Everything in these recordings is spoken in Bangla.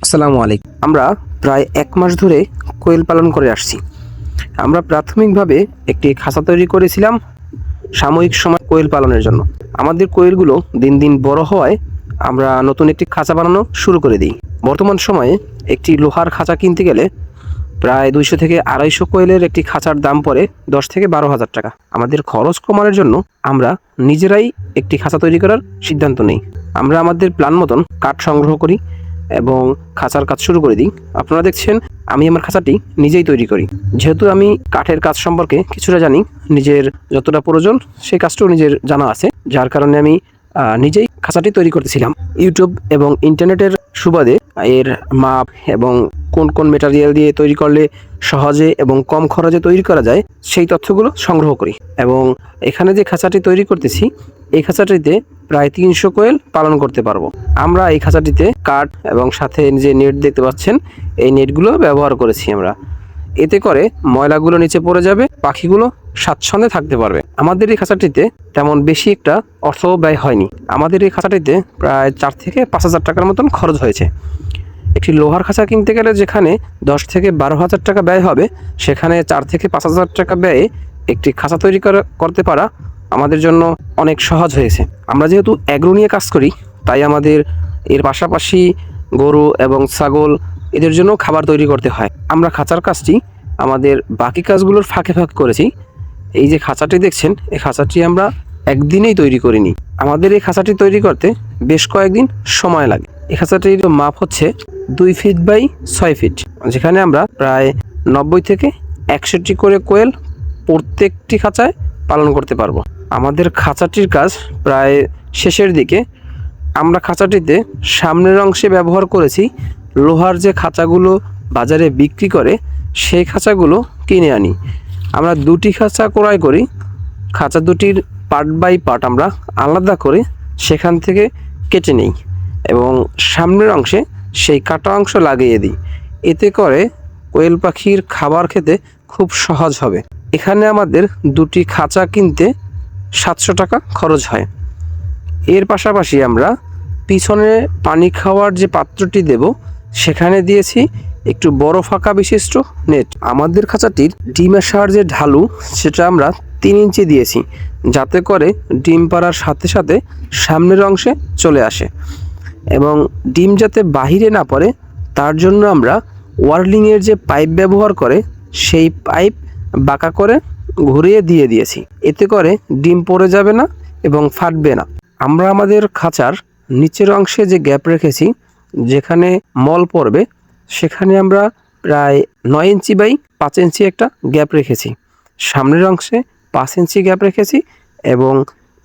আসসালামু আলাইকুম। আমরা প্রায় ১ মাস ধরে কোয়েল পালন করে আসছি। আমরা প্রাথমিকভাবে একটি খাঁচা তৈরি করেছিলাম সাময়িক সময় কোয়েল পালনের জন্য। আমাদের কোয়েলগুলো দিন দিন বড় হওয়ায় আমরা নতুন একটি খাঁচা বানানো শুরু করে দিই। বর্তমান সময়ে একটি লোহার খাঁচা কিনতে গেলে প্রায় ২০০ থেকে ২৫০ কোয়েলের একটি খাঁচার দাম পড়ে ১০ থেকে ১২,০০০ টাকা। আমাদের খরচ কমানোর জন্য আমরা নিজেরাই একটি খাঁচা তৈরি করার সিদ্ধান্ত নিই। আমরা আমাদের প্ল্যান মতন কাঠ সংগ্রহ করি এবং খাঁচার কাজ শুরু করে দিই। আপনারা দেখছেন আমি আমার খাঁচাটি নিজেই তৈরি করি। যেহেতু আমি কাঠের কাজ সম্পর্কে কিছুটা জানি, নিজের যতটা প্রয়োজন সেই কাজটাও নিজের জানা আছে, যার কারণে আমি নিজেই খাঁচাটি তৈরি করতেছিলাম। ইউটিউব এবং ইন্টারনেটের সুবাদে এর মাপ এবং কোন কোন মেটেরিয়াল দিয়ে তৈরি করলে সহজে এবং কম খরচে তৈরি করা যায় সেই তথ্যগুলো সংগ্রহ করি। এবং এখানে যে খাঁচাটি তৈরি করতেছি এই খাঁচাটিতে প্রায় ৩০০ কোয়েল পালন করতে পারবো। আমরা এই খাঁচাটিতে কাঠ এবং সাথে যে নেট দেখতে পাচ্ছেন এই নেটগুলো ব্যবহার করেছি আমরা। এতে করে ময়লাগুলো নিচে পড়ে যাবে, পাখিগুলো স্বাচ্ছন্দ্যে থাকতে পারবে। আমাদের এই খাঁচাটিতে তেমন বেশি একটা অর্থ ব্যয় হয়নি। আমাদের এই খাঁচাটিতে প্রায় ৪ থেকে ৫,০০০ টাকার মতন খরচ হয়েছে। একটি লোহার খাঁচা কিনতে গেলে যেখানে ১০ থেকে ১২,০০০ টাকা ব্যয় হবে, সেখানে ৪ থেকে ৫,০০০ টাকা ব্যয়ে একটি খাঁচা তৈরি করতে পারা আমাদের জন্য অনেক সহজ হয়েছে। আমরা যেহেতু অ্যাগ্রো নিয়ে কাজ করি, তাই আমাদের এর পাশাপাশি গরু এবং ছাগল এদের জন্য খাবার তৈরি করতে হয়। আমরা খাঁচার কাজটি আমাদের বাকি কাজগুলোর ফাঁকে ফাঁকে করেছি। এই যে খাঁচাটি দেখছেন, এই খাঁচাটি আমরা একদিনেই তৈরি করিনি। আমাদের এই খাঁচাটি তৈরি করতে বেশ কয়েকদিন সময় লাগে। এই খাঁচাটির মাপ হচ্ছে ২ ফিট বাই ৬ ফিট, যেখানে আমরা প্রায় ৯০ থেকে ৬১টি করে কোয়েল প্রত্যেকটি খাঁচায় পালন করতে পারবো। আমাদের খাঁচাটির কাজ প্রায় শেষের দিকে। আমরা খাঁচাটিতে সামনের অংশে ব্যবহার করেছি লোহার যে খাঁচাগুলো বাজারে বিক্রি করে সেই খাঁচাগুলো কিনে আনি। আমরা ২টি খাঁচা ক্রয় করি। খাঁচা দুটির পার্ট বাই পার্ট আমরা আলাদা করে সেখান থেকে কেটে নিই এবং সামনের অংশে সেই কাটা অংশ লাগিয়ে দিই। এতে করে কোয়েল পাখির খাবার খেতে খুব সহজ হবে। এখানে আমাদের ২টি খাঁচা কিনতে ৭০০ টাকা খরচ হয়। এর পাশাপাশি আমরা পিছনে পানি খাওয়ার যে পাত্রটি দেব সেখানে দিয়েছি একটু বড় ফাঁকা বিশিষ্ট নেট। আমাদের খাঁচাটির ডিম আসার যে ঢালু সেটা আমরা ৩ ইঞ্চি দিয়েছি, যাতে করে ডিম পাড়ার সাথে সাথে সামনের অংশে চলে আসে এবং ডিম যাতে বাহিরে না পড়ে তার জন্য আমরা ওয়ার্লিংয়ের যে পাইপ ব্যবহার করে সেই পাইপ বাঁকা করে ঘুরিয়ে দিয়েছি। এতে করে ডিম পড়ে যাবে না এবং ফাটবে না। আমরা আমাদের খাঁচার নিচের অংশে যে গ্যাপ রেখেছি, যেখানে মল পড়বে, সেখানে আমরা প্রায় ৯ ইঞ্চি বাই ৫ ইঞ্চি একটা গ্যাপ রেখেছি। সামনের অংশে ৫ ইঞ্চি গ্যাপ রেখেছি এবং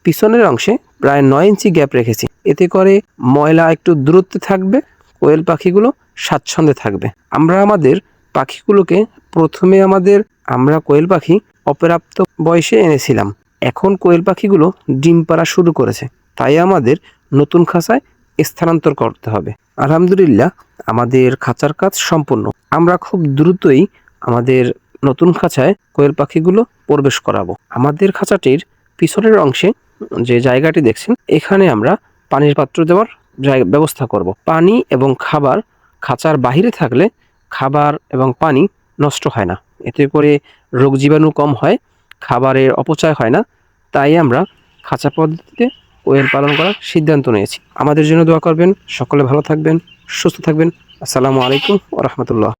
পিছনের অংশে প্রায় ৯ ইঞ্চি গ্যাপ রেখেছি। এতে করে ময়লা একটু দূরত্বে থাকবে, কোয়েল পাখিগুলো স্বাচ্ছন্দ্যে থাকবে। আমরা আমাদের পাখিগুলোকে প্রথমে আমরা কোয়েল পাখি অপ্রাপ্ত বয়সে এনেছিলাম। এখন কোয়েল পাখিগুলো ডিম পাড়া শুরু করেছে, তাই আমাদের নতুন খাঁচায় স্থানান্তর করতে হবে। আলহামদুলিল্লাহ, আমাদের খাঁচার কাজ সম্পূর্ণ। আমরা খুব দ্রুতই আমাদের নতুন খাঁচায় কোয়েল পাখিগুলো প্রবেশ করাবো। আমাদের খাঁচাটির পিছনের অংশে যে জায়গাটি দেখছেন, এখানে আমরা পানির পাত্র দেওয়ার ব্যবস্থা করব। পানি এবং খাবার খাঁচার বাহিরে থাকলে খাবার এবং পানি নষ্ট হয় না, এতে করে রোগ জীবাণু কম হয়, খাবারের অপচয় হয় না। তাই আমরা খাঁচা পদ্ধতিতে কোয়েল পালন করার সিদ্ধান্ত নিয়েছি। আমাদের জন্য দোয়া করবেন। সকলে ভালো থাকবেন, সুস্থ থাকবেন। আসসালামু আলাইকুম ওয়া রাহমাতুল্লাহ।